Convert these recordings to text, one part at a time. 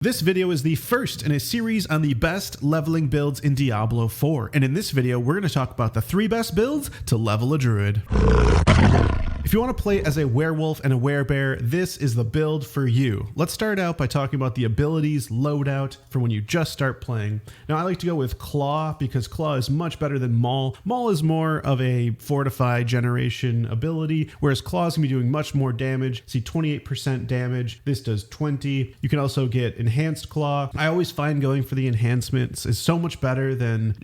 This video is the first in a series on the best leveling builds in Diablo 4, and in this video we're going to talk about the 3 best builds to level a druid. If you want to play as a werewolf and a werebear, this is the build for you. Let's start out by talking about the abilities loadout for when you just start playing. Now I like to go with Claw because Claw is much better than Maul. Maul is more of a fortify generation ability, whereas Claw is going to be doing much more damage. See, 28% damage. This does 20. You can also get Enhanced Claw. I always find going for the enhancements is so much better than,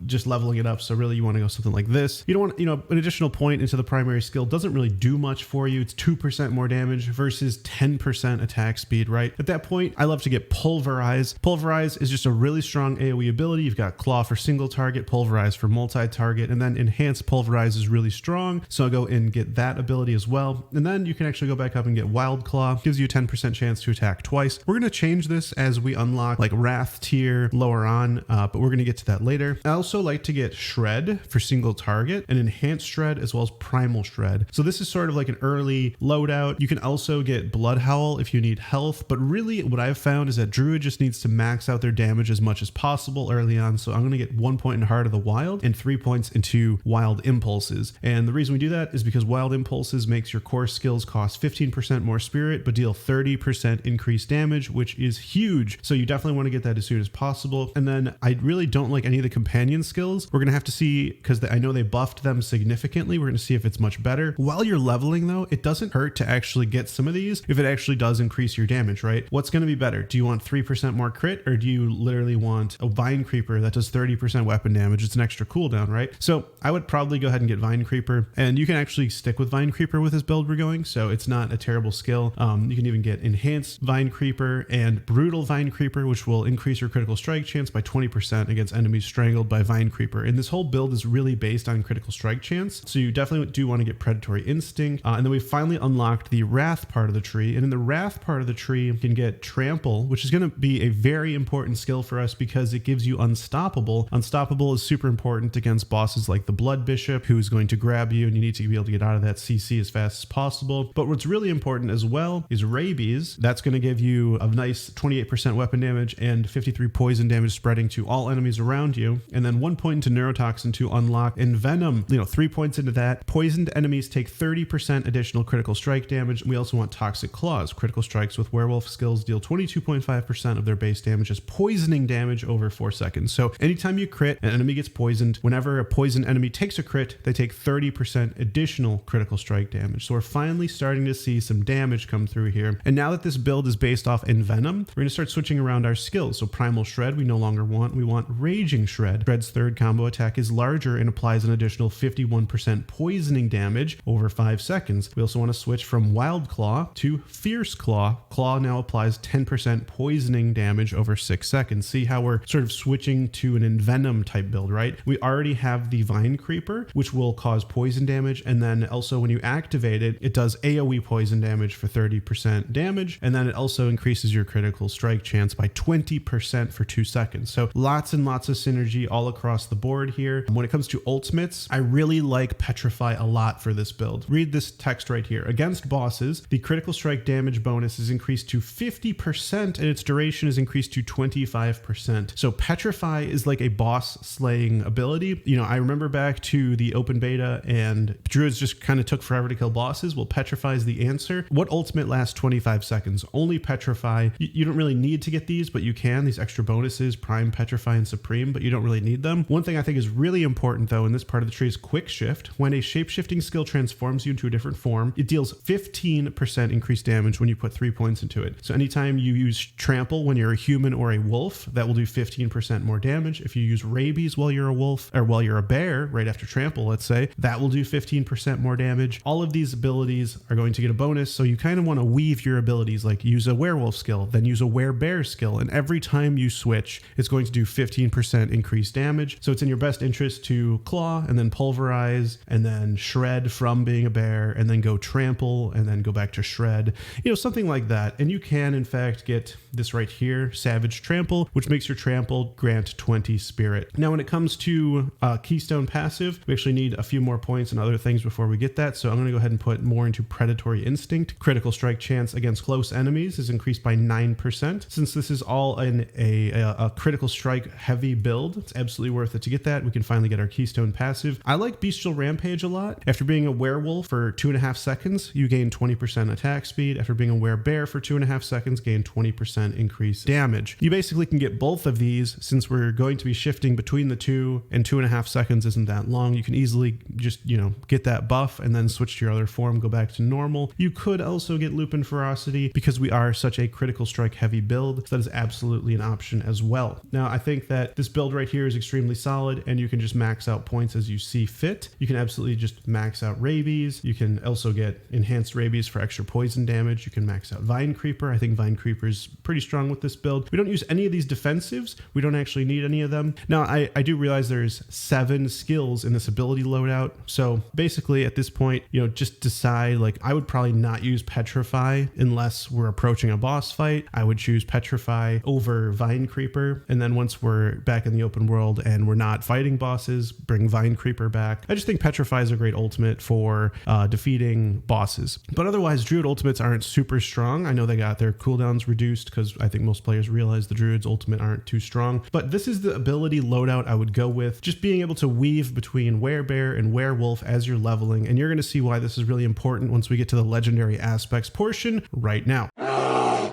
just leveling it up. So really you want to go something like this. You don't want, an additional point into the primary skill doesn't really do much for you. It's 2% more damage versus 10% attack speed, right? At that point, I love to get Pulverize. Pulverize is just a really strong AoE ability. You've got Claw for single target, Pulverize for multi-target, and then Enhanced Pulverize is really strong. So I'll go and get that ability as well. And then you can actually go back up and get Wild Claw. Gives you a 10% chance to attack twice. We're going to change this as we unlock like Wrath tier lower on, but we're going to get to that later. I also like to get Shred for single target and Enhanced Shred as well as Primal Shred. So this is sort of like an early loadout. You can also get Blood Howl if you need health, but really what I've found is that Druid just needs to max out their damage as much as possible early on. So I'm going to get 1 point in Heart of the Wild and 3 points into Wild Impulses. And the reason we do that is because Wild Impulses makes your core skills cost 15% more spirit, but deal 30% increased damage, which is huge. So you definitely want to get that as soon as possible. And then I really don't like any of the companion skills. We're going to have to see, because I know they buffed them significantly. We're going to see if it's much better. While you're leveling though, it doesn't hurt to actually get some of these if it actually does increase your damage, right? What's going to be better? Do you want 3% more crit, or do you literally want a Vine Creeper that does 30% weapon damage? It's an extra cooldown, right? So I would probably go ahead and get Vine Creeper, and you can actually stick with Vine Creeper with this build we're going, so it's not a terrible skill. You can even get Enhanced Vine Creeper and Brutal Vine Creeper, which will increase your critical strike chance by 20% against enemies strangled by Vine Creeper. And this whole build is really based on critical strike chance, so you definitely do want to get Predatory Instinct. And then we finally unlocked the Wrath part of the tree, and in the Wrath part of the tree you can get Trample, which is going to be a very important skill for us because it gives you Unstoppable. Unstoppable is super important against bosses like the Blood Bishop, who is going to grab you, and you need to be able to get out of that CC as fast as possible. But what's really important as well is Rabies. That's going to give you a nice 28% weapon damage and 53 poison damage spreading to all enemies around you, and then 1 point into Neurotoxin to unlock Envenom. 3 points into that. Poisoned enemies take 30% additional critical strike damage. We also want Toxic Claws. Critical strikes with werewolf skills deal 22.5% of their base damage as poisoning damage over 4 seconds. So anytime you crit, an enemy gets poisoned. Whenever a poisoned enemy takes a crit, they take 30% additional critical strike damage. So we're finally starting to see some damage come through here. And now that this build is based off Envenom, we're going to start switching around our skills. So Primal Shred we no longer want. We want Raging Shred. Shred's third combo attack is larger and applies an additional 51% poisoning damage over 5 seconds. We also want to switch from Wild Claw to Fierce Claw. Claw now applies 10% poisoning damage over 6 seconds. See how we're sort of switching to an Envenom type build, right? We already have the Vine Creeper, which will cause poison damage, and then also when you activate it, it does AoE poison damage for 30% damage, and then it also increases your critical strike chance by 20% for 2 seconds. So lots and lots of synergy all across the board here. When it comes to ultimates, I really like Petrify a lot for this build. Read this text right here. Against bosses, the critical strike damage bonus is increased to 50% and its duration is increased to 25%. So Petrify is like a boss slaying ability. I remember back to the open beta and Druids just kind of took forever to kill bosses. Well, Petrify is the answer. What ultimate lasts 25 seconds? Only Petrify. You don't really need to get these, but you can. These extra bonuses, Prime, Petrify, and Supreme, but you don't really need them. One thing I think is really important though in this part of the tree is Quick Shift. When a shapeshifting skill transforms you into a different form, it deals 15% increased damage when you put 3 points into it. So anytime you use Trample when you're a human or a wolf, that will do 15% more damage. If you use Rabies while you're a wolf, or while you're a bear, right after Trample, let's say, that will do 15% more damage. All of these abilities are going to get a bonus, so you kind of want to weave your abilities, like use a werewolf skill, then use a werebear skill, and every time you switch, it's going to do 15% increased damage. So it's in your best interest to Claw, and then Pulverize, and then Shred from being being a bear and then go trample and then go back to shred, something like that. And you can in fact get this right here, savage trample, which makes your trample grant 20 spirit. Now when it comes to keystone passive, we actually need a few more points and other things before we get that, so I'm going to go ahead and put more into predatory instinct. Critical strike chance against close enemies is increased by 9%. Since this is all in a critical strike heavy build, it's absolutely worth it to get that. We can finally get our keystone passive. I like bestial rampage a lot. After being a werewolf for 2.5 seconds, you gain 20% attack speed. After being a werebear for 2.5 seconds, gain 20% increased damage. You basically can get both of these. Since we're going to be shifting between the two, and 2.5 seconds isn't that long, you can easily just get that buff and then switch to your other form, go back to normal. You could also get Lupin Ferocity because we are such a critical strike heavy build, so that is absolutely an option as well. Now I think that this build right here is extremely solid, and you can just max out points as you see fit. You can absolutely just max out rabies. You can also get enhanced rabies for extra poison damage. You can max out Vine Creeper. I think Vine Creeper is pretty strong with this build. We don't use any of these defensives. We don't actually need any of them. Now I do realize there's 7 skills in this ability loadout, so basically at this point, just decide, like, I would probably not use Petrify unless we're approaching a boss fight. I would choose Petrify over Vine Creeper, and then once we're back in the open world and we're not fighting bosses, bring Vine Creeper back. I just think Petrify is a great ultimate for defeating bosses. But otherwise, Druid ultimates aren't super strong. I know they got their cooldowns reduced because I think most players realize the Druid's ultimate aren't too strong, but this is the ability loadout I would go with. Just being able to weave between werebear and werewolf as you're leveling, and you're going to see why this is really important once we get to the legendary aspects portion right now.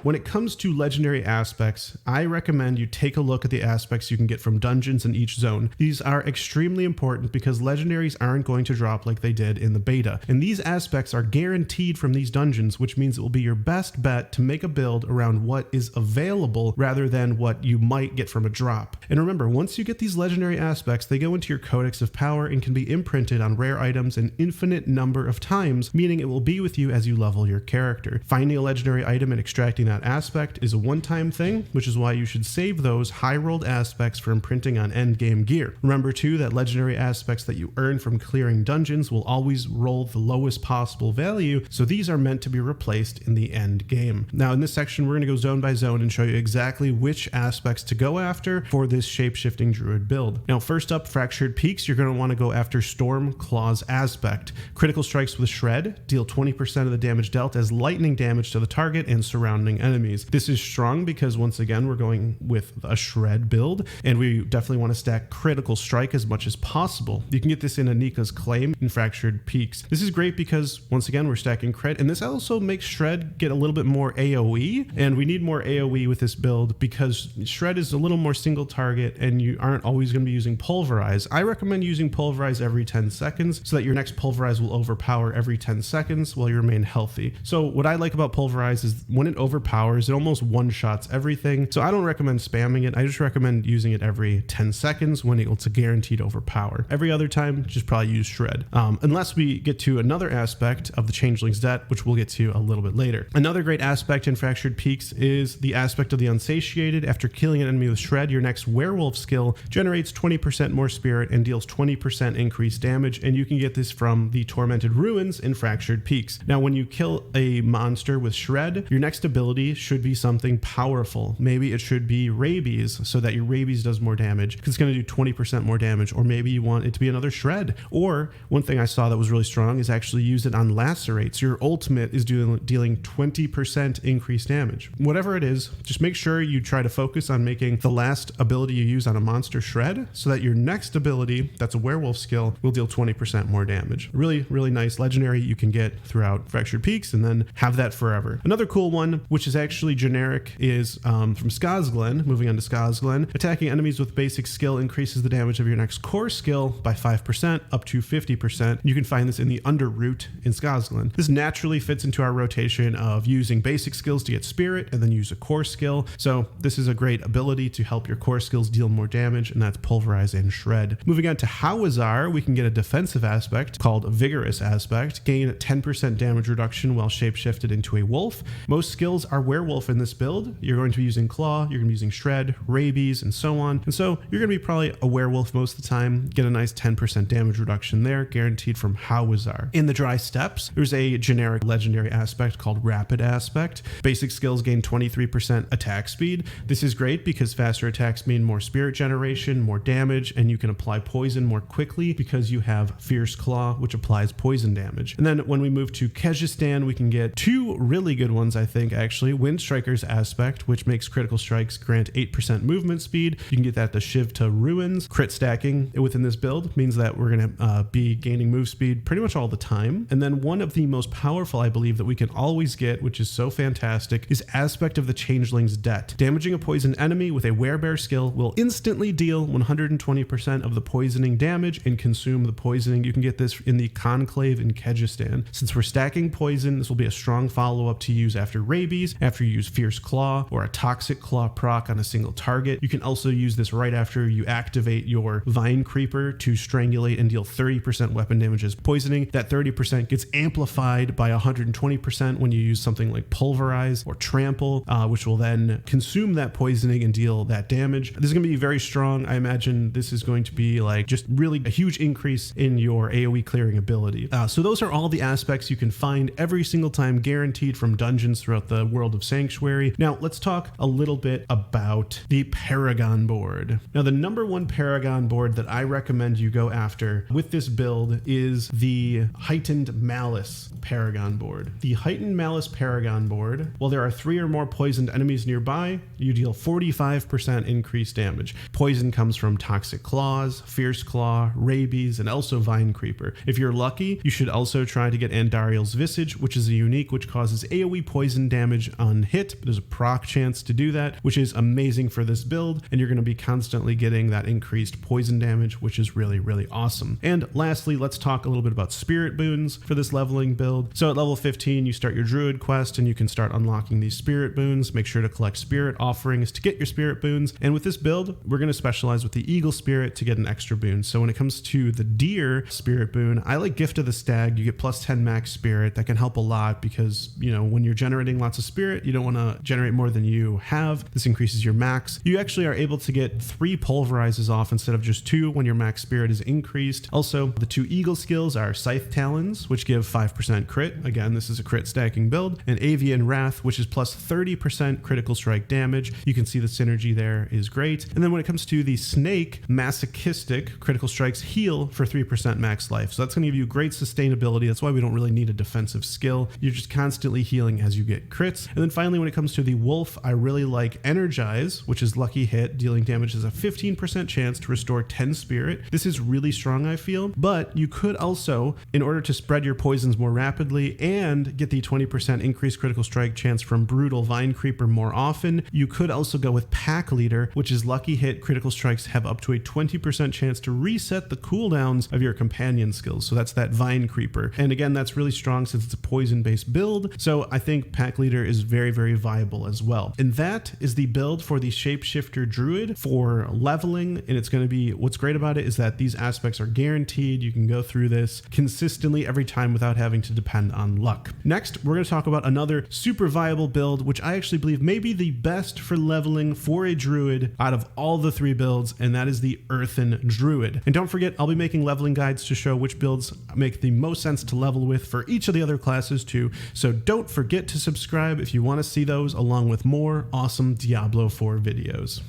When it comes to legendary aspects, I recommend you take a look at the aspects you can get from dungeons in each zone. These are extremely important because legendaries aren't going to drop like they did in the beta. And these aspects are guaranteed from these dungeons, which means it will be your best bet to make a build around what is available rather than what you might get from a drop. And remember, once you get these legendary aspects, they go into your codex of power and can be imprinted on rare items an infinite number of times, meaning it will be with you as you level your character. Finding a legendary item and extracting that aspect is a one-time thing, which is why you should save those high-rolled aspects for imprinting on endgame gear. Remember too that legendary aspects that you earn from clearing dungeons will always roll the lowest possible value, so these are meant to be replaced in the end game. Now in this section, we're going to go zone by zone and show you exactly which aspects to go after for this shape-shifting druid build. Now first up, Fractured Peaks, you're going to want to go after Storm Claws aspect. Critical strikes with Shred deal 20% of the damage dealt as lightning damage to the target and surrounding enemies. This is strong because once again we're going with a shred build, and we definitely want to stack critical strike as much as possible. You can get this in Anika's Claim in Fractured Peaks. This is great because once again we're stacking crit, and this also makes shred get a little bit more AoE, and we need more AoE with this build because shred is a little more single target and you aren't always going to be using pulverize. I recommend using pulverize every 10 seconds so that your next pulverize will overpower every 10 seconds while you remain healthy. So what I like about pulverize is when it overpowers, it almost one-shots everything. So I don't recommend spamming it. I just recommend using it every 10 seconds when it's a guaranteed overpower. Every other time, just probably use shred. Unless we get to another aspect of the Changeling's Debt, which we'll get to a little bit later. Another great aspect in Fractured Peaks is the aspect of the Unsatiated. After killing an enemy with shred, your next werewolf skill generates 20% more spirit and deals 20% increased damage, and you can get this from the Tormented Ruins in Fractured Peaks. Now when you kill a monster with shred, your next ability should be something powerful. Maybe it should be rabies so that your rabies does more damage because it's going to do 20% more damage, or maybe you want it to be another shred. Or one thing I saw that was really strong is actually use it on lacerates. Your ultimate is dealing 20% increased damage. Whatever it is, just make sure you try to focus on making the last ability you use on a monster shred so that your next ability, that's a werewolf skill, will deal 20% more damage. Really, really nice legendary you can get throughout Fractured Peaks and then have that forever. Another cool one, which is actually generic, is from Skazglen. Moving on to Skazglen, attacking enemies with basic skill increases the damage of your next core skill by 5% up to 50%. You can find this in the Underroot in Skazglen. This naturally fits into our rotation of using basic skills to get spirit and then use a core skill. So this is a great ability to help your core skills deal more damage, and that's Pulverize and Shred. Moving on to Hawazar, we can get a defensive aspect called Vigorous Aspect. Gain 10% damage reduction while shapeshifted into a wolf. Most skills are are werewolf in this build, you're going to be using claw, you're going to be using shred, rabies, and so on. And so you're going to be probably a werewolf most of the time, get a nice 10% damage reduction there, guaranteed from Howazar. In the dry steppes, there's a generic legendary aspect called rapid aspect. Basic skills gain 23% attack speed. This is great because faster attacks mean more spirit generation, more damage, and you can apply poison more quickly because you have Fierce Claw, which applies poison damage. And then when we move to Kejistan, we can get two really good ones, I think, actually. Wind Striker's aspect, which makes critical strikes grant 8% movement speed. You can get that to Shiv to Ruins. Crit stacking within this build means that we're going to be gaining move speed pretty much all the time. And then one of the most powerful, I believe, that we can always get, which is so fantastic, is Aspect of the Changeling's Debt. Damaging a poisoned enemy with a Werebear skill will instantly deal 120% of the poisoning damage and consume the poisoning. You can get this in the Conclave in Kejistan. Since we're stacking poison, this will be a strong follow-up to use after rabies, after you use Fierce Claw or a Toxic Claw proc on a single target. You can also use this right after you activate your Vine Creeper to strangulate and deal 30% weapon damage as poisoning. That 30% gets amplified by 120% when you use something like Pulverize or Trample, which will then consume that poisoning and deal that damage. This is going to be very strong. I imagine this is going to be like just really a huge increase in your AoE clearing ability. So those are all the aspects you can find every single time, guaranteed from dungeons throughout the world of Sanctuary. Now let's talk a little bit about the Paragon board. Now the number one Paragon board that I recommend you go after with this build is the Heightened Malice Paragon board. The Heightened Malice Paragon board, while there are 3 or more poisoned enemies nearby, you deal 45% increased damage. Poison comes from Toxic Claws, Fierce Claw, Rabies, and also Vine Creeper. If you're lucky, you should also try to get Andariel's Visage, which is a unique which causes AoE poison damage on hit, but there's a proc chance to do that, which is amazing for this build, and you're going to be constantly getting that increased poison damage, which is really, really awesome. And lastly, let's talk a little bit about Spirit Boons for this leveling build. So at level 15, you start your Druid quest, and you can start unlocking these Spirit Boons. Make sure to collect Spirit Offerings to get your Spirit Boons. And with this build, we're going to specialize with the Eagle Spirit to get an extra boon. So when it comes to the Deer Spirit Boon, I like Gift of the Stag. You get plus 10 max Spirit. That can help a lot because, you know, when you're generating lots of Spirit, you don't want to generate more than you have. This increases your max. You actually are able to get 3 Pulverizes off instead of just 2 when your max Spirit is increased. Also, the 2 Eagle skills are Scythe Talons, which give 5% crit. Again, this is a crit stacking build. And Avian Wrath, which is plus 30% critical strike damage. You can see the synergy there is great. And then when it comes to the Snake, Masochistic, critical strikes heal for 3% max life. So that's going to give you great sustainability. That's why we don't really need a defensive skill. You're just constantly healing as you get crits. And then finally, when it comes to the Wolf, I really like Energize, which is Lucky Hit. Dealing damage has a 15% chance to restore 10 spirit. This is really strong, I feel. But you could also, in order to spread your poisons more rapidly and get the 20% increased critical strike chance from Brutal Vine Creeper more often, you could also go with Pack Leader, which is Lucky Hit. Critical strikes have up to a 20% chance to reset the cooldowns of your companion skills. So that's that Vine Creeper. And again, that's really strong since it's a poison-based build. So I think Pack Leader is very, very viable as well. And that is the build for the Shapeshifter Druid for leveling. And it's going to be, what's great about it is that these aspects are guaranteed. You can go through this consistently every time without having to depend on luck. Next, we're going to talk about another super viable build, which I actually believe may be the best for leveling for a Druid out of all the 3 builds, and that is the Earthen Druid. And don't forget, I'll be making leveling guides to show which builds make the most sense to level with for each of the other classes too. So don't forget to subscribe if you want to see those, along with more awesome Diablo 4 videos.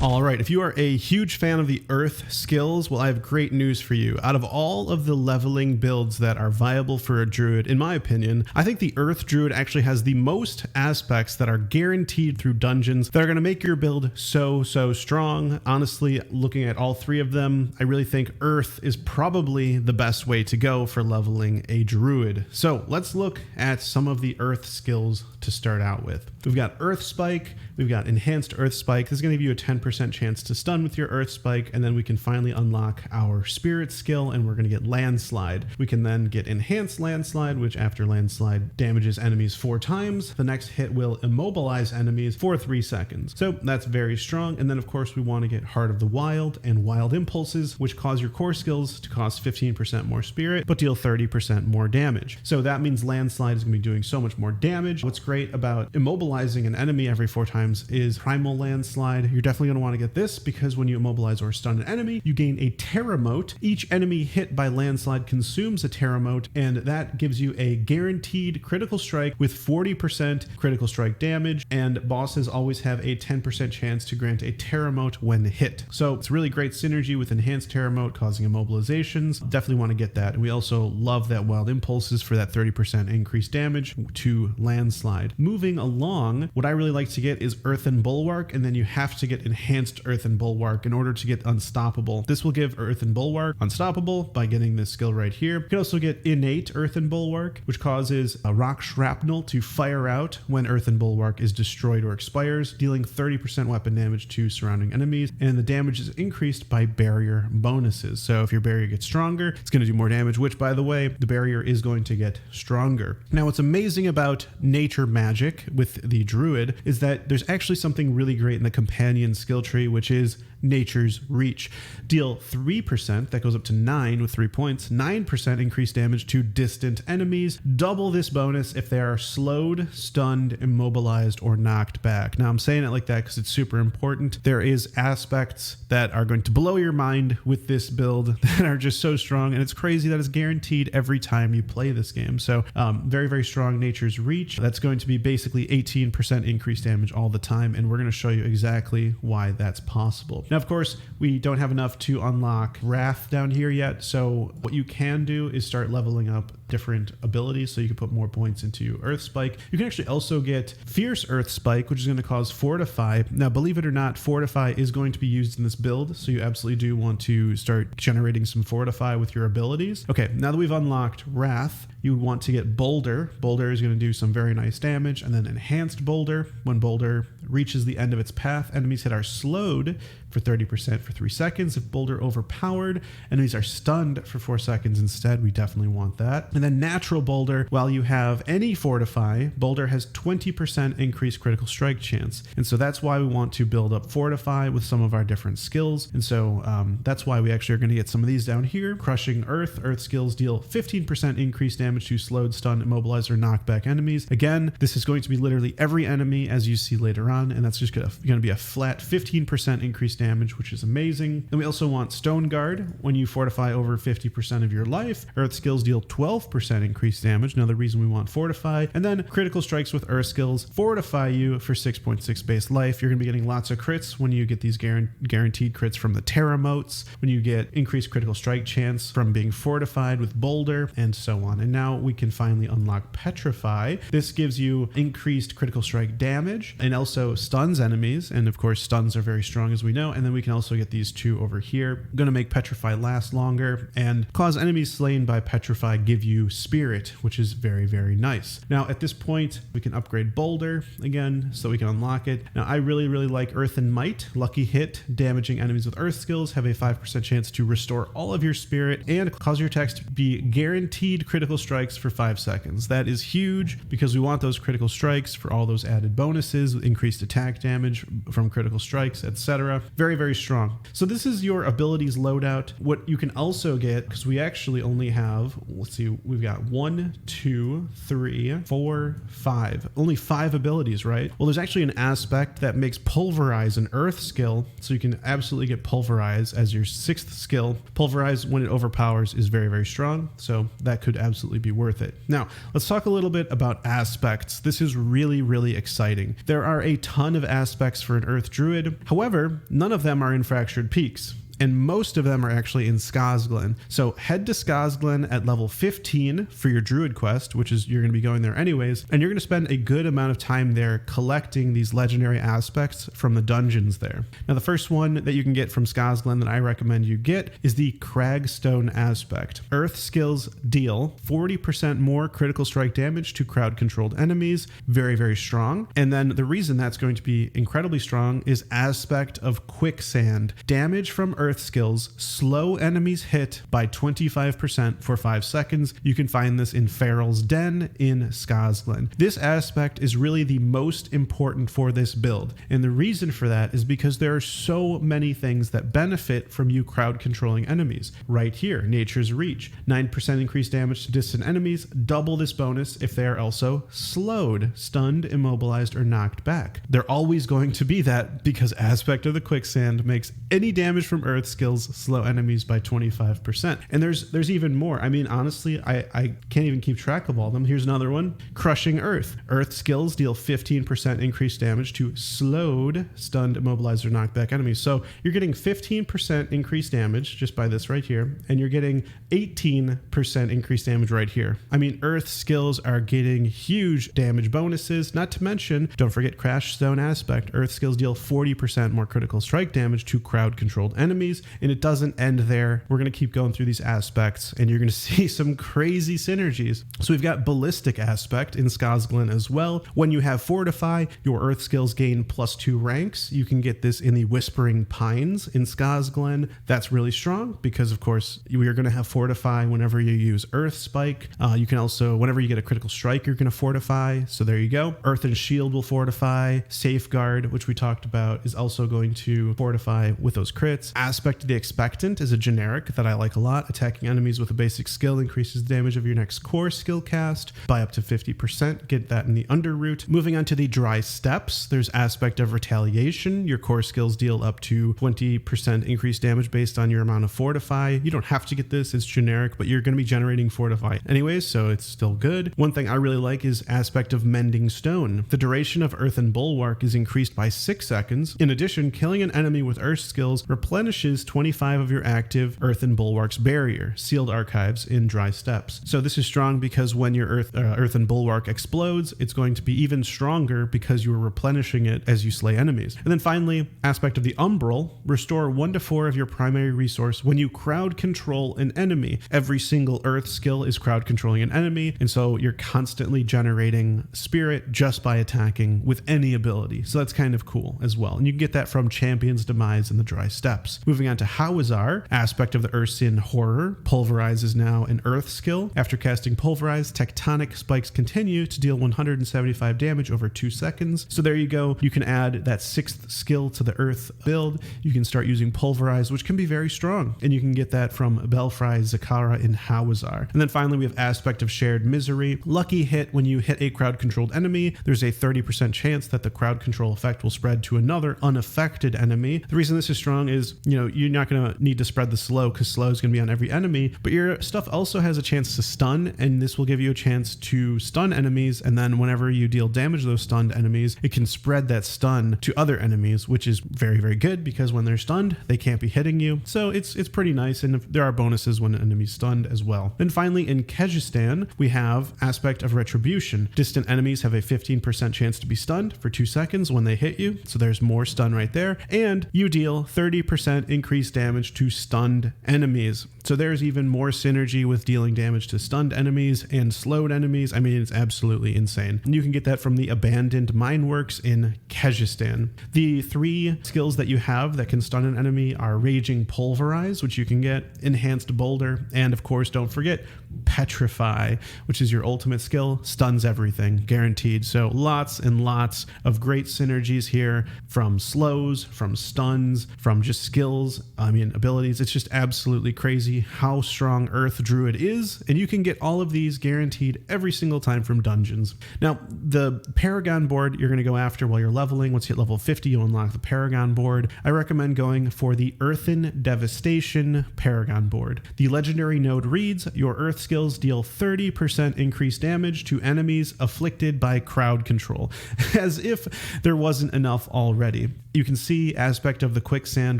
All right, if you are a huge fan of the Earth skills, well, I have great news for you. Out of all of the leveling builds that are viable for a Druid, in my opinion, I think the Earth Druid actually has the most aspects that are guaranteed through dungeons that are going to make your build so strong. Honestly, looking at all 3 of them, I really think Earth is probably the best way to go for leveling a Druid. So let's look at some of the Earth skills to start out with. We've got Earth Spike, we've got Enhanced Earth Spike. This is going to give you a 10% 20% chance to stun with your Earth Spike, and then we can finally unlock our Spirit skill, and we're going to get Landslide. We can then get Enhanced Landslide, which after Landslide damages enemies 4 times. The next hit will immobilize enemies for 3 seconds. So that's very strong. And then of course we want to get Heart of the Wild and Wild Impulses, which cause your core skills to cost 15% more spirit, but deal 30% more damage. So that means Landslide is going to be doing so much more damage. What's great about immobilizing an enemy every 4 times is Primal Landslide. You're definitely going to want to get this because when you immobilize or stun an enemy, you gain a Terra Mote. Each enemy hit by Landslide consumes a Terra Mote, and that gives you a guaranteed critical strike with 40% critical strike damage, and bosses always have a 10% chance to grant a Terra Mote when hit. So it's really great synergy with enhanced Terra Mote causing immobilizations. Definitely want to get that. And we also love that Wild Impulses for that 30% increased damage to Landslide. Moving along, what I really like to get is Earthen Bulwark, and then you have to get enhanced Earthen Bulwark in order to get Unstoppable. This will give Earthen Bulwark Unstoppable by getting this skill right here. You can also get Innate Earthen Bulwark, which causes a rock shrapnel to fire out when Earthen Bulwark is destroyed or expires, dealing 30% weapon damage to surrounding enemies, and the damage is increased by barrier bonuses. So if your barrier gets stronger, it's going to do more damage, which by the way, the barrier is going to get stronger. Now what's amazing about nature magic with the Druid is that there's actually something really great in the companion skill tree, which is Nature's Reach. Deal 3%, that goes up to 9 with 3 points, 9% increased damage to distant enemies. Double this bonus if they are slowed, stunned, immobilized, or knocked back. Now I'm saying it like that because it's super important. There is aspects that are going to blow your mind with this build that are just so strong, and it's crazy that it's guaranteed every time you play this game. So very, very strong Nature's Reach. That's going to be basically 18% increased damage all the time, and we're going to show you exactly why that's possible. Now, of course, we don't have enough to unlock Wrath down here yet, so what you can do is start leveling up different abilities so you can put more points into Earth Spike. You can actually also get Fierce Earth Spike, which is going to cause Fortify. Now, believe it or not, Fortify is going to be used in this build, so you absolutely do want to start generating some Fortify with your abilities. Okay, now that we've unlocked Wrath, you want to get Boulder. Boulder is going to do some very nice damage, and then Enhanced Boulder. When Boulder reaches the end of its path, enemies hit are slowed for 30% for 3 seconds. If Boulder overpowered, enemies are stunned for 4 seconds instead. We definitely want that. And then Natural Boulder, while you have any Fortify, Boulder has 20% increased critical strike chance. And so that's why we want to build up Fortify with some of our different skills. And so that's why we actually are going to get some of these down here. Crushing Earth. Earth skills deal 15% increased damage to slowed, stunned, immobilized, or knockback enemies. Again, this is going to be literally every enemy as you see later on, and that's just going to be a flat 15% increased damage, which is amazing. And we also want Stone Guard. When you fortify over 50% of your life, Earth skills deal 12% increased damage. Another reason we want Fortify. And then critical strikes with Earth skills fortify you for 6.6 base life. You're going to be getting lots of crits when you get these guaranteed crits from the Terra Motes, when you get increased critical strike chance from being fortified with Boulder, and so on. And now we can finally unlock Petrify. This gives you increased critical strike damage and also stuns enemies. And of course, stuns are very strong as we know. And then we can also get these two over here. Going to make Petrify last longer and cause enemies slain by Petrify give you Spirit, which is very, very nice. Now at this point, we can upgrade Boulder again so we can unlock it. Now I really, really like Earth and Might. Lucky hit, damaging enemies with Earth skills have a 5% chance to restore all of your Spirit and cause your attacks to be guaranteed critical strikes for 5 seconds. That is huge because we want those critical strikes for all those added bonuses, increased attack damage from critical strikes, etc. Very, very strong. So this is your abilities loadout. What you can also get, because we actually only have, let's see, we've got 1, 2, 3, 4, 5. Only 5 abilities, right? Well, there's actually an aspect that makes Pulverize an Earth skill, so you can absolutely get Pulverize as your 6th skill. Pulverize, when it overpowers, is very, very strong, so that could absolutely be worth it. Now, let's talk a little bit about aspects. This is really, really exciting. There are a ton of aspects for an Earth Druid. However, none of them are in Fractured Peaks. and most of them are actually in Skazglen. So head to Skazglen at level 15 for your Druid quest, which is you're going to be going there anyways, and you're going to spend a good amount of time there collecting these legendary aspects from the dungeons there. Now, the first one that you can get from Skazglen that I recommend you get is the Cragstone aspect. Earth skills deal 40% more critical strike damage to crowd-controlled enemies. Very, very strong. And then the reason that's going to be incredibly strong is aspect of Quicksand. Damage from Earth skills slow enemies hit by 25% for 5 seconds. You can find this in Feral's Den in Skazglen. This aspect is really the most important for this build. And the reason for that is because there are so many things that benefit from you crowd controlling enemies. Right here, Nature's Reach. 9% increased damage to distant enemies. Double this bonus if they are also slowed, stunned, immobilized, or knocked back. They're always going to be that because aspect of the Quicksand makes any damage from Earth skills slow enemies by 25%. And there's even more. I mean, honestly, I can't even keep track of all of them. Here's another one. Crushing Earth. Earth skills deal 15% increased damage to slowed, stunned, immobilized, or knocked back enemies. So you're getting 15% increased damage just by this right here, and you're getting 18% increased damage right here. I mean, Earth skills are getting huge damage bonuses, not to mention, don't forget Crash Stone aspect. Earth skills deal 40% more critical strike damage to crowd-controlled enemies, and it doesn't end there. We're going to keep going through these aspects, and you're going to see some crazy synergies. So we've got Ballistic aspect in Skazglen as well. When you have Fortify, your Earth skills gain +2 ranks. You can get this in the Whispering Pines in Skazglen. That's really strong because, of course, we are going to have Fortify whenever you use Earth Spike. You can also, whenever you get a critical strike, you're going to Fortify. So there you go. Earth and Shield will Fortify. Safeguard, which we talked about, is also going to Fortify with those crits. Aspect of the Expectant is a generic that I like a lot. Attacking enemies with a basic skill increases the damage of your next core skill cast by up to 50%. Get that in the Underroot. Moving on to the Dry Steppes, there's Aspect of Retaliation. Your core skills deal up to 20% increased damage based on your amount of Fortify. You don't have to get this, it's generic, but you're going to be generating Fortify anyways, so it's still good. One thing I really like is Aspect of Mending Stone. The duration of Earthen Bulwark is increased by 6 seconds. In addition, killing an enemy with Earth skills replenishes 25 of your active Earthen Bulwark's barrier, sealed archives in Dry Steppes. So this is strong because when your Earthen Bulwark explodes, it's going to be even stronger because you are replenishing it as you slay enemies. And then finally, Aspect of the Umbral. Restore 1 to 4 of your primary resource when you crowd control an enemy. Every single Earth skill is crowd controlling an enemy, and so you're constantly generating spirit just by attacking with any ability. So that's kind of cool as well. And you can get that from Champion's Demise in the Dry Steppes. Moving on to Hawazar, Aspect of the Ursin Horror. Pulverize is now an Earth skill. After casting Pulverize, tectonic spikes continue to deal 175 damage over 2 seconds. So there you go. You can add that 6th skill to the Earth build. You can start using Pulverize, which can be very strong. And you can get that from Belfry Zakara in Hawazar. And then finally, we have Aspect of Shared Misery. Lucky hit. When you hit a crowd-controlled enemy, there's a 30% chance that the crowd control effect will spread to another unaffected enemy. The reason this is strong is, you're not going to need to spread the slow because slow is going to be on every enemy, but your stuff also has a chance to stun, and this will give you a chance to stun enemies, and then whenever you deal damage to those stunned enemies, it can spread that stun to other enemies, which is very, very good because when they're stunned, they can't be hitting you. So it's pretty nice, and there are bonuses when an enemy's stunned as well. Then finally, in Kyrgyzstan, we have Aspect of Retribution. Distant enemies have a 15% chance to be stunned for 2 seconds when they hit you, so there's more stun right there, and you deal 30% increased damage to stunned enemies. So there's even more synergy with dealing damage to stunned enemies and slowed enemies. I mean, it's absolutely insane. And you can get that from the Abandoned Mineworks in Kyrgyzstan. The 3 skills that you have that can stun an enemy are Raging Pulverize, which you can get, Enhanced Boulder, and of course, don't forget, Petrify, which is your ultimate skill, stuns everything, guaranteed. So lots and lots of great synergies here from slows, from stuns, from just skills, abilities. It's just absolutely crazy how strong Earth Druid is, and you can get all of these guaranteed every single time from dungeons. Now, the Paragon board you're going to go after while you're leveling. Once you hit level 50, you'll unlock the Paragon board. I recommend going for the Earthen Devastation Paragon board. The legendary node reads, your Earth skills deal 30% increased damage to enemies afflicted by crowd control. As if there wasn't enough already. You can see aspect of the quicksand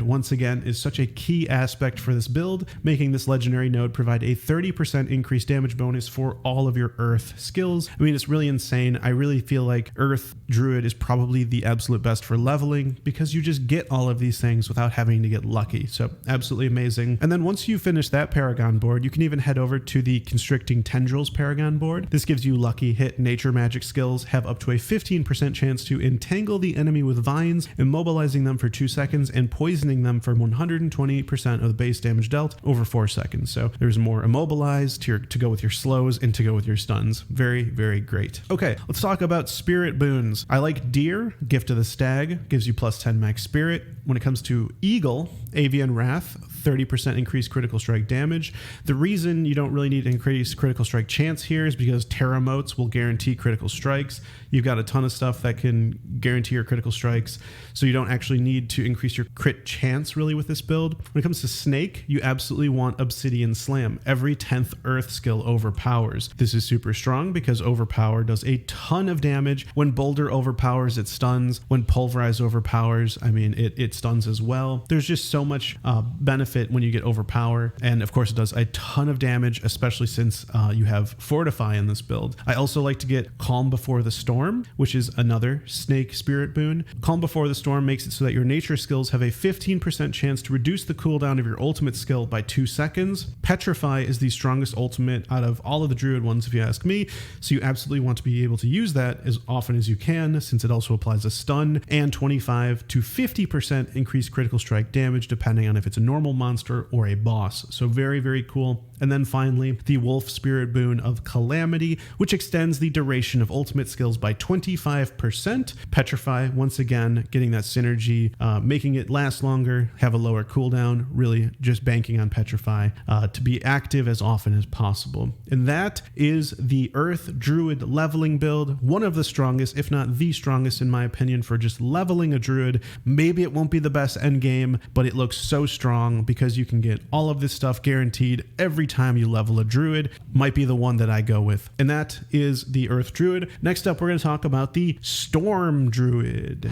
once again is such a key aspect for this build, making this legendary node provide a 30% increased damage bonus for all of your earth skills. I mean, it's really insane. I really feel like Earth Druid is probably the absolute best for leveling because you just get all of these things without having to get lucky. So absolutely amazing. And then once you finish that Paragon board, you can even head over to the Constricting Tendrils Paragon board. This gives you lucky hit nature magic skills, have up to a 15% chance to entangle the enemy with vines, immobilizing them for 2 seconds and poisoning them for 120% of the base damage dealt over 4 seconds. So there's more immobilized to go with your slows and to go with your stuns. Very, very great. Okay, let's talk about spirit boons. I like Deer, Gift of the Stag, gives you plus 10 max spirit. When it comes to Eagle, Avian Wrath, 30% increased critical strike damage. The reason you don't really need to increase critical strike chance here is because Terra Motes will guarantee critical strikes. You've got a ton of stuff that can guarantee your critical strikes, so you don't actually need to increase your crit chance really with this build. When it comes to Snake, you absolutely want Obsidian Slam. Every 10th Earth skill overpowers. This is super strong because Overpower does a ton of damage. When Boulder overpowers, it stuns. When Pulverize overpowers, I mean, it stuns as well. There's just so much benefit when you get Overpower, and of course it does a ton of damage, especially since you have Fortify in this build. I also like to get Calm Before the Storm, which is another Snake spirit boon. Calm Before the Storm makes it so that your nature skills have a 15% chance to reduce the cooldown of your ultimate skill by 2 seconds. Petrify is the strongest ultimate out of all of the Druid ones, if you ask me, so you absolutely want to be able to use that as often as you can, since it also applies a stun and 25 to 50% increased critical strike damage depending on if it's a normal monster or a boss. So very, very cool. And then finally, the Wolf Spirit boon of Calamity, which extends the duration of ultimate skills by 25%. Petrify, once again, getting that synergy, making it last longer, have a lower cooldown, really just banking on Petrify to be active as often as possible. And that is the Earth Druid leveling build, one of the strongest, if not the strongest in my opinion, for just leveling a Druid. Maybe it won't be the best end game, but it looks so strong because you can get all of this stuff guaranteed every time you level a Druid. Might be the one that I go with. And that is the Earth Druid. Next up, we're going to talk about the Storm Druid.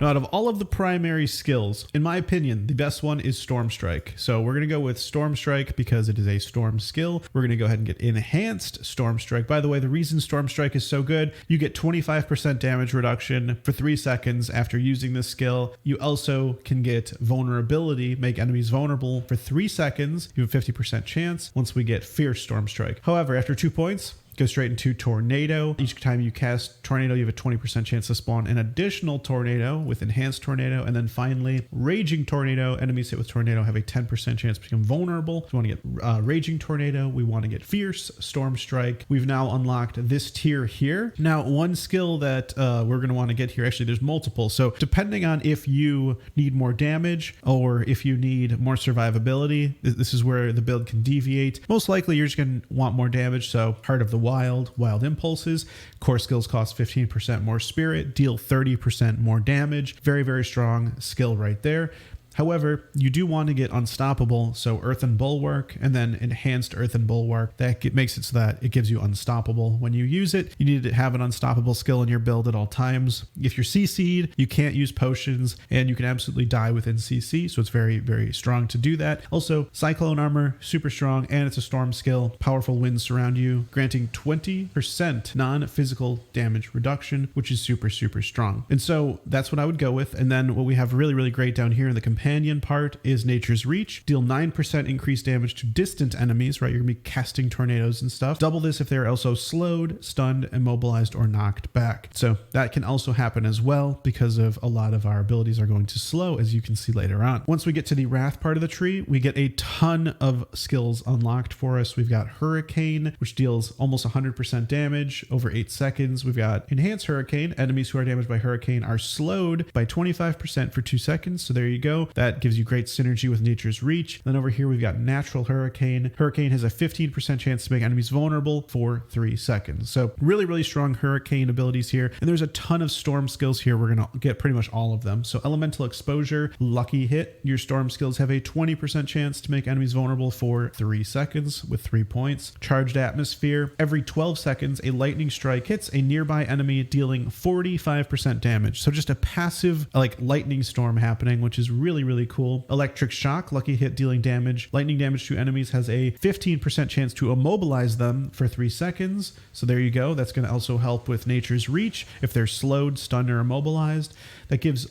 Now, out of all of the primary skills, in my opinion, the best one is Storm Strike. So we're going to go with Storm Strike because it is a storm skill. We're going to go ahead and get Enhanced Storm Strike. By the way, the reason Storm Strike is so good, you get 25% damage reduction for 3 seconds after using this skill. You also can get Vulnerability, make enemies vulnerable for 3 seconds. You have a 50% chance once we get Fierce Storm Strike. However, after 2 points, go straight into Tornado. Each time you cast Tornado, you have a 20% chance to spawn an additional Tornado with Enhanced Tornado. And then finally, Raging Tornado. Enemies hit with Tornado have a 10% chance to become vulnerable. So we want to get Raging Tornado. We want to get Fierce Storm Strike. We've now unlocked this tier here. Now, one skill that we're going to want to get here, actually there's multiple. So depending on if you need more damage or if you need more survivability, this is where the build can deviate. Most likely you're just going to want more damage. So Heart of the Wild Impulses. Core skills cost 15% more spirit, deal 30% more damage. Very, very strong skill right there. However, you do want to get Unstoppable, so Earthen Bulwark, and then Enhanced Earthen Bulwark. That makes it so that it gives you Unstoppable. When you use it, you need to have an Unstoppable skill in your build at all times. If you're CC'd, you can't use potions, and you can absolutely die within CC, so it's very, very strong to do that. Also, Cyclone Armor, super strong, and it's a storm skill. Powerful winds surround you, granting 20% non-physical damage reduction, which is super, super strong. And so that's what I would go with. And then what we have really, really great down here in the companion part is Nature's Reach. Deal 9% increased damage to distant enemies, right? You're gonna be casting tornadoes and stuff. Double this if they're also slowed, stunned, immobilized, or knocked back. So that can also happen as well because of a lot of our abilities are going to slow, as you can see later on. Once we get to the Wrath part of the tree, we get a ton of skills unlocked for us. We've got Hurricane, which deals almost 100% damage over 8 seconds. We've got Enhanced Hurricane. Enemies who are damaged by Hurricane are slowed by 25% for 2 seconds. So there you go. That gives you great synergy with Nature's Reach. Then over here, we've got Natural Hurricane. Hurricane has a 15% chance to make enemies vulnerable for 3 seconds. So really, really strong Hurricane abilities here. And there's a ton of Storm skills here. We're going to get pretty much all of them. So Elemental Exposure, Lucky Hit. Your Storm skills have a 20% chance to make enemies vulnerable for 3 seconds with 3 points. Charged Atmosphere. Every 12 seconds, a lightning strike hits a nearby enemy, dealing 45% damage. So just a passive like lightning storm happening, which is really, really cool. Electric Shock, Lucky Hit dealing damage. Lightning damage to enemies has a 15% chance to immobilize them for 3 seconds. So there you go. That's going to also help with Nature's Reach if they're slowed, stunned, or immobilized. That gives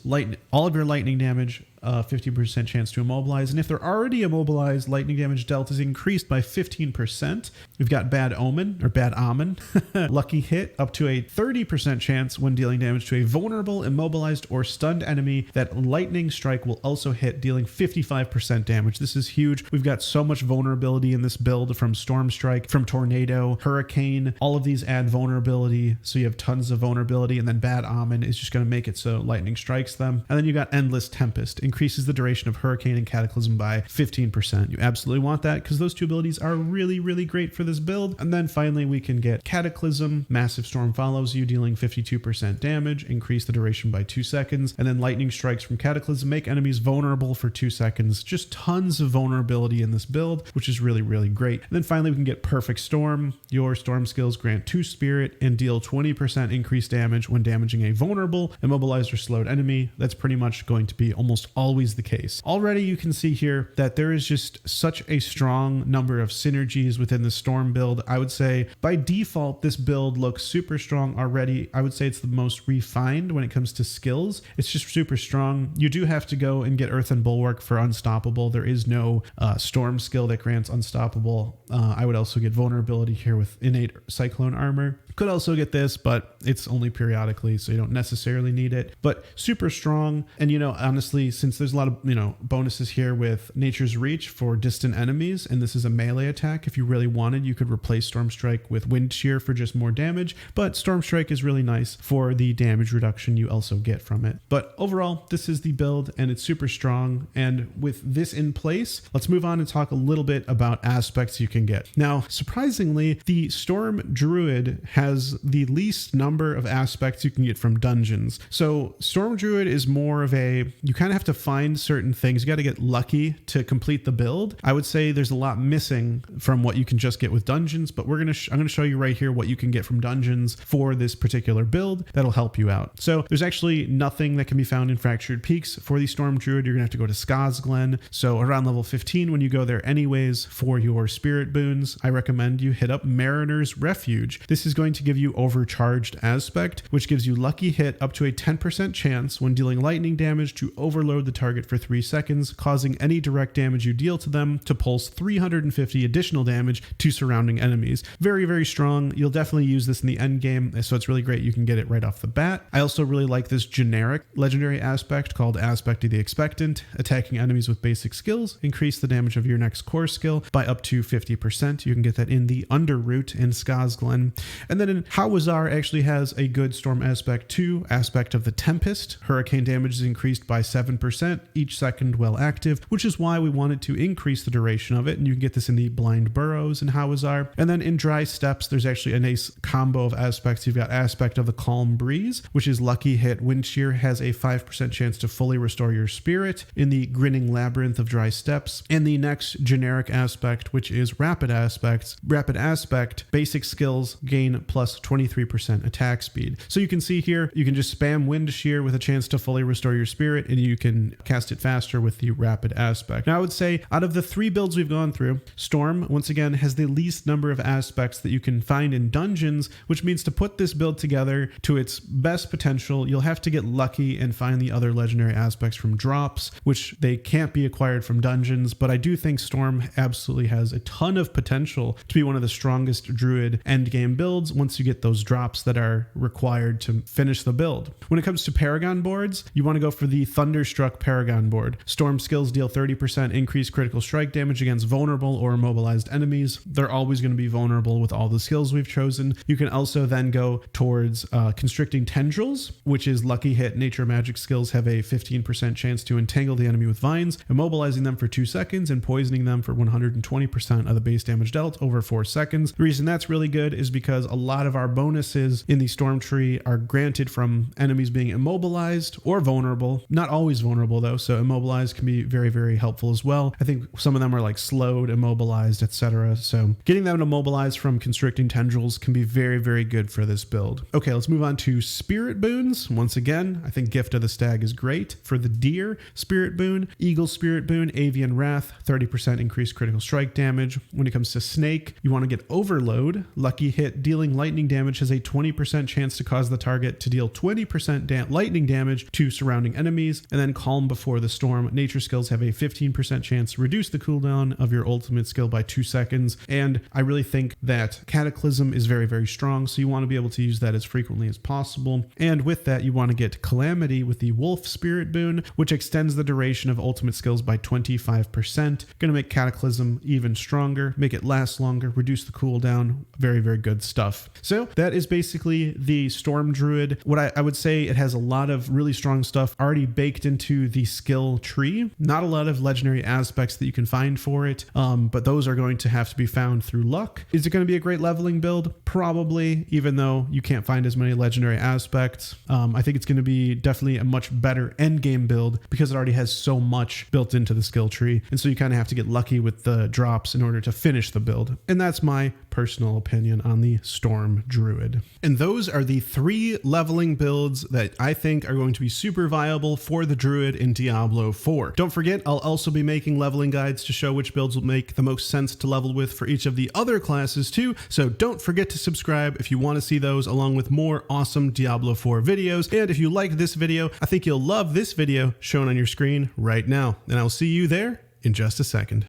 all of your lightning damage 50% chance to immobilize. And if they're already immobilized, lightning damage dealt is increased by 15%. We've got Bad Omen. Lucky Hit, up to a 30% chance when dealing damage to a vulnerable, immobilized, or stunned enemy. That lightning strike will also hit, dealing 55% damage. This is huge. We've got so much vulnerability in this build, from Storm Strike, from Tornado, Hurricane. All of these add vulnerability, so you have tons of vulnerability. And then Bad Omen is just going to make it so lightning strikes them. And then you got Endless Tempest. Increases the duration of Hurricane and Cataclysm by 15%. You absolutely want that because those two abilities are really, really great for this build. And then finally, we can get Cataclysm. Massive Storm follows you, dealing 52% damage. Increase the duration by 2 seconds. And then Lightning Strikes from Cataclysm make enemies vulnerable for 2 seconds. Just tons of vulnerability in this build, which is really, really great. And then finally, we can get Perfect Storm. Your Storm skills grant 2 Spirit and deal 20% increased damage when damaging a vulnerable, immobilized, or slowed enemy. That's pretty much going to be almost always the case. Already you can see here that there is just such a strong number of synergies within the Storm build. I would say by default, this build looks super strong already. I would say it's the most refined when it comes to skills. It's just super strong. You do have to go and get Earth and Bulwark for Unstoppable. There is no Storm skill that grants Unstoppable. I would also get Vulnerability here with Innate Cyclone Armor. Could also get this, but it's only periodically, so you don't necessarily need it. But super strong. And, honestly, since there's a lot of, bonuses here with Nature's Reach for distant enemies, and this is a melee attack, if you really wanted, you could replace Storm Strike with Wind Shear for just more damage. But Storm Strike is really nice for the damage reduction you also get from it. But overall, this is the build, and it's super strong. And with this in place, let's move on and talk a little bit about aspects you can get. Now, surprisingly, the Storm Druid has the least number of aspects you can get from dungeons. So Storm Druid is more of you kind of have to find certain things. You got to get lucky to complete the build. I would say there's a lot missing from what you can just get with dungeons, but I'm going to show you right here what you can get from dungeons for this particular build that'll help you out. So there's actually nothing that can be found in Fractured Peaks for the Storm Druid. You're going to have to go to Skazglen. So around level 15, when you go there anyways for your spirit boons, I recommend you hit up Mariner's Refuge. This is going to give you Overcharged Aspect, which gives you Lucky Hit up to a 10% chance when dealing lightning damage to overload the target for 3 seconds, causing any direct damage you deal to them to pulse 350 additional damage to surrounding enemies. Very, very strong. You'll definitely use this in the end game, so it's really great. You can get it right off the bat. I also really like this generic legendary aspect called Aspect of the Expectant. Attacking enemies with basic skills increase the damage of your next core skill by up to 50%. You can get that in the Underroot in Skazglen. And then in Hawazar actually has a good Storm aspect too. Aspect of the Tempest. Hurricane damage is increased by 7% each second while active, which is why we wanted to increase the duration of it. And you can get this in the Blind Burrows in Hawazar. And then in Dry Steppes, there's actually a nice combo of aspects. You've got Aspect of the Calm Breeze, which is Lucky Hit. Wind Shear has a 5% chance to fully restore your spirit in the Grinning Labyrinth of Dry Steppes. And the next generic aspect, which is Rapid Aspects. Rapid Aspect, basic skills gain plus 23% attack speed. So you can see here, you can just spam Wind Shear with a chance to fully restore your spirit, and you can cast it faster with the Rapid Aspect. Now I would say out of the 3 builds we've gone through, Storm once again has the least number of aspects that you can find in dungeons, which means to put this build together to its best potential, you'll have to get lucky and find the other legendary aspects from drops, which they can't be acquired from dungeons. But I do think Storm absolutely has a ton of potential to be one of the strongest Druid endgame builds once you get those drops that are required to finish the build. When it comes to Paragon boards, you want to go for the Thunderstruck Paragon board. Storm skills deal 30% increased critical strike damage against vulnerable or immobilized enemies. They're always going to be vulnerable with all the skills we've chosen. You can also then go towards Constricting Tendrils, which is lucky hit nature magic skills have a 15% chance to entangle the enemy with vines, immobilizing them for 2 seconds and poisoning them for 120% of the base damage dealt over 4 seconds. The reason that's really good is because a lot of our bonuses in the Storm Tree are granted from enemies being immobilized or vulnerable. Not always vulnerable though, so immobilized can be very, very helpful as well. I think some of them are like slowed, immobilized, etc. So getting them immobilized from Constricting Tendrils can be very, very good for this build. Okay, let's move on to Spirit Boons. Once again, I think Gift of the Stag is great. For the Deer Spirit Boon, Eagle Spirit Boon, Avian Wrath, 30% increased critical strike damage. When it comes to Snake, you want to get Overload. Lucky hit dealing lightning damage has a 20% chance to cause the target to deal 20% lightning damage to surrounding enemies. And then Calm Before the Storm, nature skills have a 15% chance to reduce the cooldown of your ultimate skill by 2 seconds. And I really think that Cataclysm is very, very strong, so you want to be able to use that as frequently as possible. And with that, you want to get Calamity with the Wolf Spirit Boon, which extends the duration of ultimate skills by 25%. Going to make Cataclysm even stronger, make it last longer, reduce the cooldown. Very, very good stuff. So that is basically the Storm Druid. What I would say, it has a lot of really strong stuff already baked into the skill tree. Not a lot of legendary aspects that you can find for it, but those are going to have to be found through luck. Is it going to be a great leveling build? Probably, even though you can't find as many legendary aspects. I think it's going to be definitely a much better end game build because it already has so much built into the skill tree. And so you kind of have to get lucky with the drops in order to finish the build. And that's my personal opinion on the Storm Druid. And those are the 3 leveling builds that I think are going to be super viable for the Druid in Diablo 4. Don't forget, I'll also be making leveling guides to show which builds will make the most sense to level with for each of the other classes too. So don't forget to subscribe if you want to see those, along with more awesome Diablo 4 videos. And if you liked this video, I think you'll love this video shown on your screen right now. And I'll see you there in just a second.